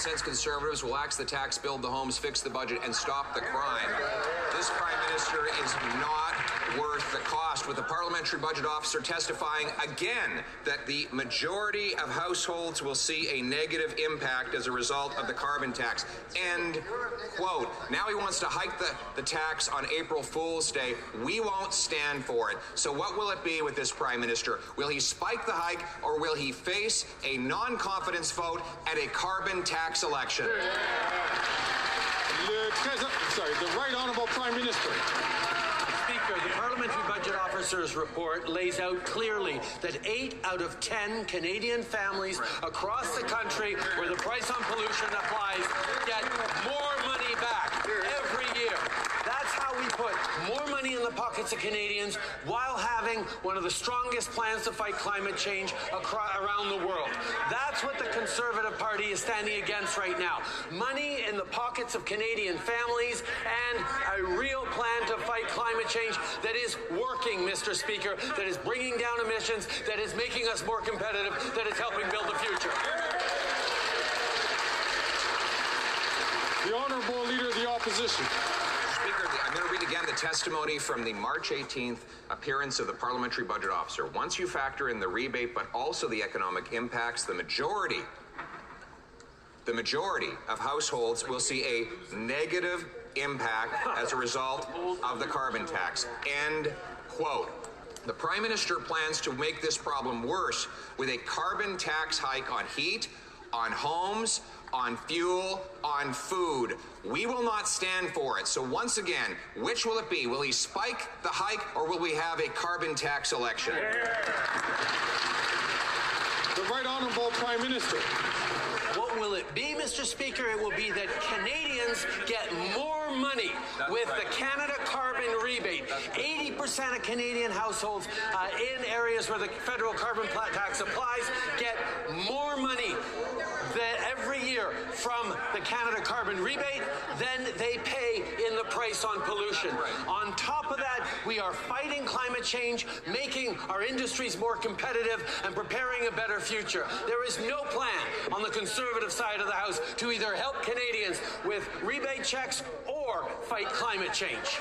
sense Conservatives will axe the tax, build the homes, fix the budget, and stop the crime. This Prime Minister is not worth the cost, with the parliamentary budget officer testifying again that the majority of households will see a negative impact as a result of the carbon tax. End quote. Now he wants to hike the tax on April Fool's Day. We won't stand for it. So what will it be with this Prime Minister? Will he spike the hike, or will he face a non-confidence vote at a carbon tax election? The Right Honourable Prime Minister. Speaker, the Parliamentary Budget Officer's report lays out clearly that 8 out of 10 Canadian families across the country where the price on pollution applies get more money back every year. That's how we put more money in the pockets of Canadians while having one of the strongest plans to fight climate change around the world. That's what the Conservative Party is standing against right now. Money in the pockets of Canadian families and a real plan to fight climate change that is working, Mr. Speaker, that is bringing down emissions, that is making us more competitive, that is helping build the future. The Honourable Leader of the Opposition. Speaker, I'm going to read again the testimony from the March 18th appearance of the Parliamentary Budget Officer. Once you factor in the rebate, but also the economic impacts, the majority of households will see a negative impact as a result of the carbon tax. End quote. The Prime Minister plans to make this problem worse with a carbon tax hike on heat, on homes, on fuel, on food. We will not stand for it. So once again, which will it be? Will he spike the hike, or will we have a carbon tax election? The Right Honourable Prime Minister. What will it be, Mr. Speaker? It will be that Canadians get more money with the Canada carbon rebate. 80% of Canadian households in areas where the federal carbon tax applies get more money every year from the Canada carbon rebate than they pay in the price on pollution. On top of that, we are fighting climate change, making our industries more competitive, and preparing a better future. There is no plan on the Conservative side of the House to either help Canadians with rebate checks or fight climate change.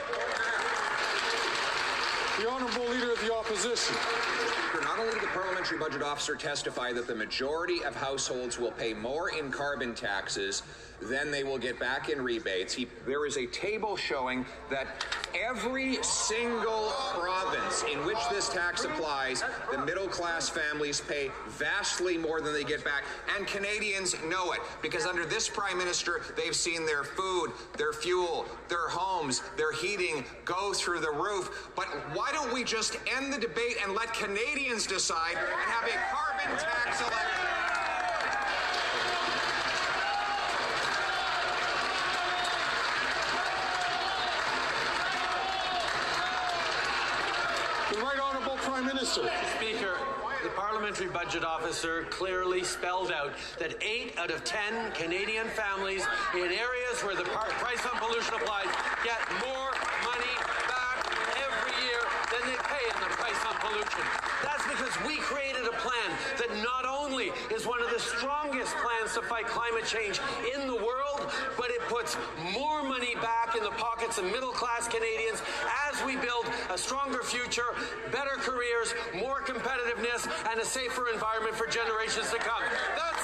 The Honourable Leader of the Opposition. Not only did the Parliamentary Budget Officer testify that the majority of households will pay more in carbon taxes than they will get back in rebates, there is a table showing that every single province in which this tax applies, the middle-class families pay vastly more than they get back, and Canadians know it, because under this Prime Minister, they've seen their food, their fuel, their homes, their heating go through the roof. But why don't we just end the debate and let Canadians decide and have a carbon tax election? The Right Honourable Prime Minister. Speaker, the Parliamentary Budget Officer clearly spelled out that 8 out of 10 Canadian families in areas where the price on pollution applies get more money back every year than they pay in the price on pollution. That's because we created a plan that not only is one of the strongest plans to fight climate change in the world, but it puts more money back in the pockets of middle-class Canadians as we build a stronger future, better careers, more competitiveness, and a safer environment for generations to come. That's